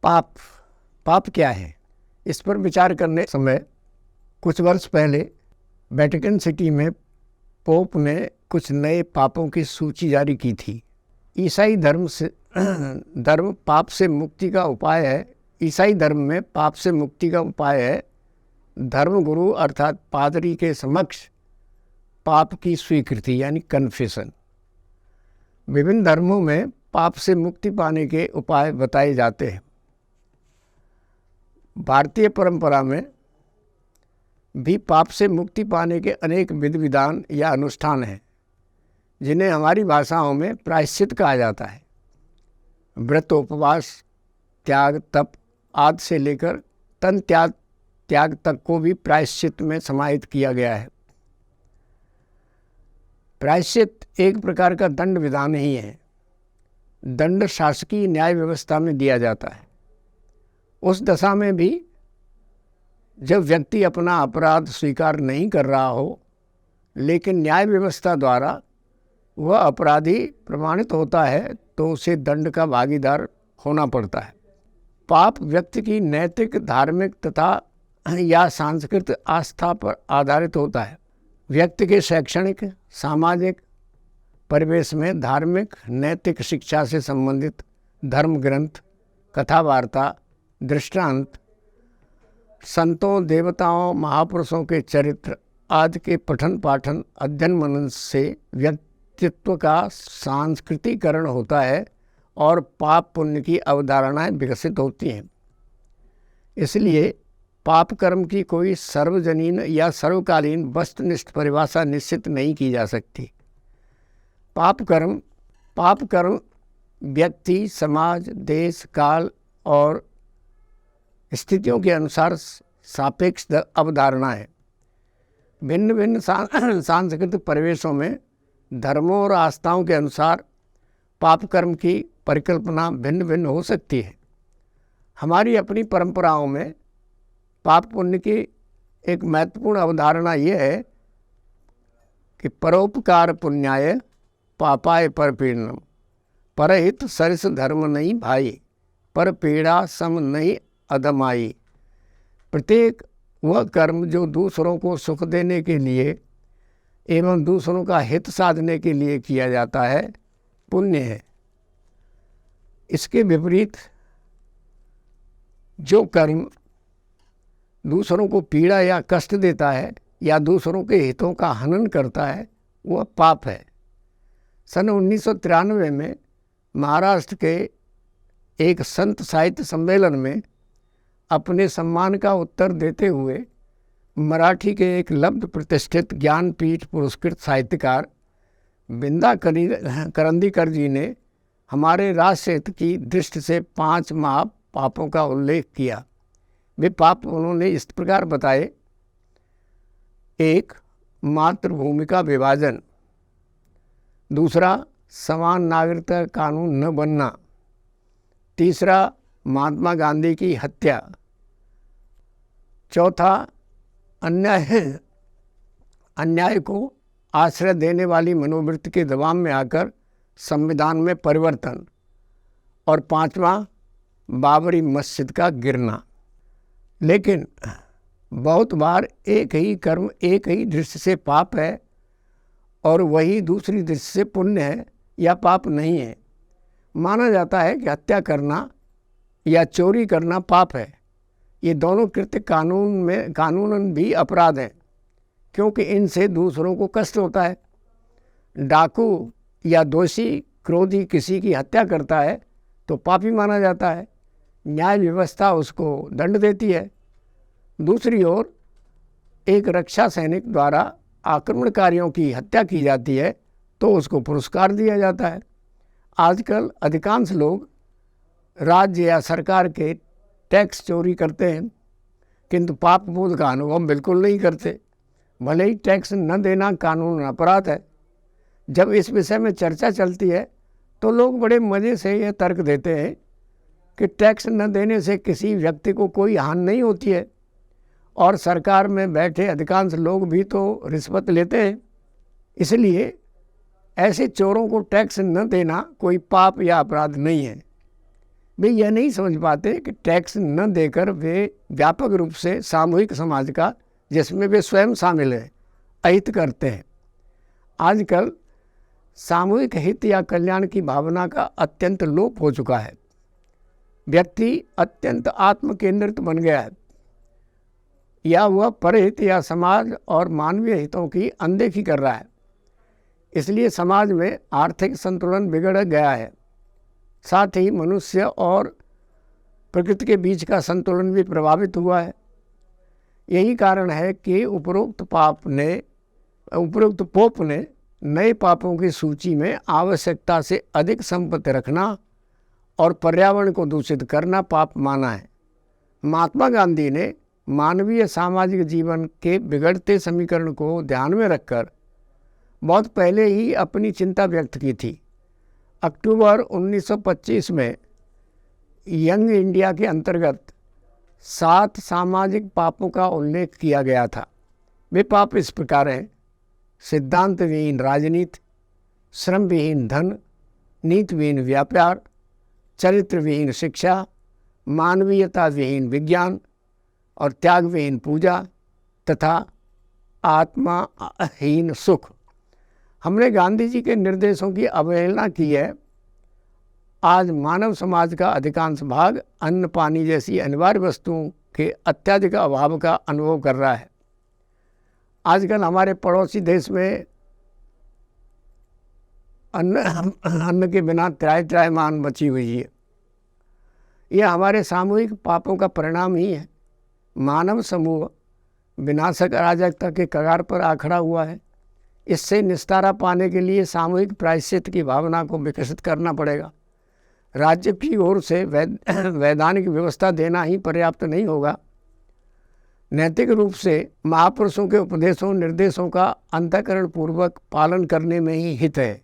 पाप पाप क्या है, इस पर विचार करने समय कुछ वर्ष पहले वेटिकन सिटी में पोप ने कुछ नए पापों की सूची जारी की थी। ईसाई धर्म पाप से मुक्ति का उपाय है। ईसाई धर्म में पाप से मुक्ति का उपाय है धर्मगुरु अर्थात पादरी के समक्ष पाप की स्वीकृति यानी कन्फेशन। विभिन्न धर्मों में पाप से मुक्ति पाने के उपाय बताए जाते हैं। भारतीय परंपरा में भी पाप से मुक्ति पाने के अनेक विधि विधान या अनुष्ठान हैं, जिन्हें हमारी भाषाओं में प्रायश्चित कहा जाता है। व्रत, उपवास, त्याग, तप आदि से लेकर तन त्याग तक को भी प्रायश्चित में समाहित किया गया है। प्रायश्चित एक प्रकार का दंड विधान ही है। दंड शासकीय न्याय व्यवस्था में दिया जाता है। उस दशा में भी जब व्यक्ति अपना अपराध स्वीकार नहीं कर रहा हो, लेकिन न्याय व्यवस्था द्वारा वह अपराधी प्रमाणित होता है, तो उसे दंड का भागीदार होना पड़ता है। पाप व्यक्ति की नैतिक, धार्मिक तथा या सांस्कृतिक आस्था पर आधारित होता है। व्यक्ति के शैक्षणिक, सामाजिक परिवेश में धार्मिक, नैतिक शिक्षा से संबंधित धर्म ग्रंथ, कथा वार्ता, दृष्टांत, संतों, देवताओं, महापुरुषों के चरित्र आदि के पठन पाठन, अध्ययन मनन से व्यक्तित्व का सांस्कृतिकरण होता है और पाप पुण्य की अवधारणाएं विकसित होती हैं। इसलिए पाप कर्म की कोई सर्वजनीन या सर्वकालीन वस्तुनिष्ठ परिभाषा निश्चित नहीं की जा सकती। पाप कर्म व्यक्ति, समाज, देश, काल और स्थितियों के अनुसार सापेक्ष अवधारणा है। भिन्न भिन्न सांस्कृतिक परिवेशों में धर्मों और आस्थाओं के अनुसार पाप कर्म की परिकल्पना भिन्न भिन्न हो सकती है। हमारी अपनी परंपराओं में पाप पुण्य की एक महत्वपूर्ण अवधारणा यह है कि परोपकार पुण्याय पापाय परपीड़नम, परहित सरिस धर्म नहीं भाई, पर पीड़ा सम नहीं अधमाई। प्रत्येक वह कर्म जो दूसरों को सुख देने के लिए एवं दूसरों का हित साधने के लिए किया जाता है, पुण्य है। इसके विपरीत जो कर्म दूसरों को पीड़ा या कष्ट देता है या दूसरों के हितों का हनन करता है, वह पाप है। सन 1993 में महाराष्ट्र के एक संत साहित्य सम्मेलन में अपने सम्मान का उत्तर देते हुए मराठी के एक लब्ध प्रतिष्ठित ज्ञानपीठ पुरस्कृत साहित्यकार बिंदा करंदीकर जी ने हमारे राष्ट्र हित की दृष्टि से 5 महापापों का उल्लेख किया। वे पाप उन्होंने इस प्रकार बताए: 1. मातृभूमि का विभाजन। 2. समान नागरिकता कानून न बनना। 3. महात्मा गांधी की हत्या। 4. अन्याय को आश्रय देने वाली मनोवृत्ति के दबाव में आकर संविधान में परिवर्तन। और 5वां बाबरी मस्जिद का गिरना। लेकिन बहुत बार एक ही कर्म एक ही दृष्टि से पाप है और वही दूसरी दृष्टि से पुण्य है या पाप नहीं है। माना जाता है कि हत्या करना या चोरी करना पाप है। ये दोनों कृत्य कानूनन भी अपराध हैं, क्योंकि इनसे दूसरों को कष्ट होता है। डाकू या दोषी क्रोधी किसी की हत्या करता है तो पापी माना जाता है। न्याय व्यवस्था उसको दंड देती है। दूसरी ओर एक रक्षा सैनिक द्वारा आक्रमणकारियों की हत्या की जाती है तो उसको पुरस्कार दिया जाता है। आजकल अधिकांश लोग राज्य या सरकार के टैक्स चोरी करते हैं, किंतु पाप बोध का अनुभव बिल्कुल नहीं करते। भले ही टैक्स न देना कानून अपराध है। जब इस विषय में चर्चा चलती है तो लोग बड़े मज़े से यह तर्क देते हैं कि टैक्स न देने से किसी व्यक्ति को कोई हानि नहीं होती है और सरकार में बैठे अधिकांश लोग भी तो रिश्वत लेते हैं, इसलिए ऐसे चोरों को टैक्स न देना कोई पाप या अपराध नहीं है। वे यह नहीं समझ पाते कि टैक्स न देकर वे व्यापक रूप से सामूहिक समाज का, जिसमें वे स्वयं शामिल हैं, अहित करते हैं। आजकल सामूहिक हित या कल्याण की भावना का अत्यंत लोप हो चुका है। व्यक्ति अत्यंत आत्म केंद्रित बन गया है, या वह परहित या समाज और मानवीय हितों की अनदेखी कर रहा है। इसलिए समाज में आर्थिक संतुलन बिगड़ गया है, साथ ही मनुष्य और प्रकृति के बीच का संतुलन भी प्रभावित हुआ है। यही कारण है कि उपरोक्त पोप ने नए पापों की सूची में आवश्यकता से अधिक संपत्ति रखना और पर्यावरण को दूषित करना पाप माना है। महात्मा गांधी ने मानवीय सामाजिक जीवन के बिगड़ते समीकरण को ध्यान में रखकर बहुत पहले ही अपनी चिंता व्यक्त की थी। अक्टूबर 1925 में यंग इंडिया के अंतर्गत 7 सामाजिक पापों का उल्लेख किया गया था। वे पाप इस प्रकार हैं: सिद्धांत विहीन राजनीति, श्रम विहीन धन, नीति विहीन व्यापार, चरित्र विहीन शिक्षा, मानवीयता विहीन विज्ञान और त्याग विहीन पूजा तथा आत्माहीन सुख। हमने गांधी जी के निर्देशों की अवहेलना की है। आज मानव समाज का अधिकांश भाग अन्न पानी जैसी अनिवार्य वस्तुओं के अत्यधिक अभाव का अनुभव कर रहा है। आजकल हमारे पड़ोसी देश में अन्न के बिना त्राहिमाम बची हुई है। यह हमारे सामूहिक पापों का परिणाम ही है। मानव समूह विनाशक अराजकता के कगार पर आ खड़ा हुआ है। इससे निस्तारा पाने के लिए सामूहिक प्रायश्चित की भावना को विकसित करना पड़ेगा। राज्य की ओर से वैधानिक व्यवस्था देना ही पर्याप्त नहीं होगा। नैतिक रूप से महापुरुषों के उपदेशों निर्देशों का अंतःकरण पूर्वक पालन करने में ही हित है।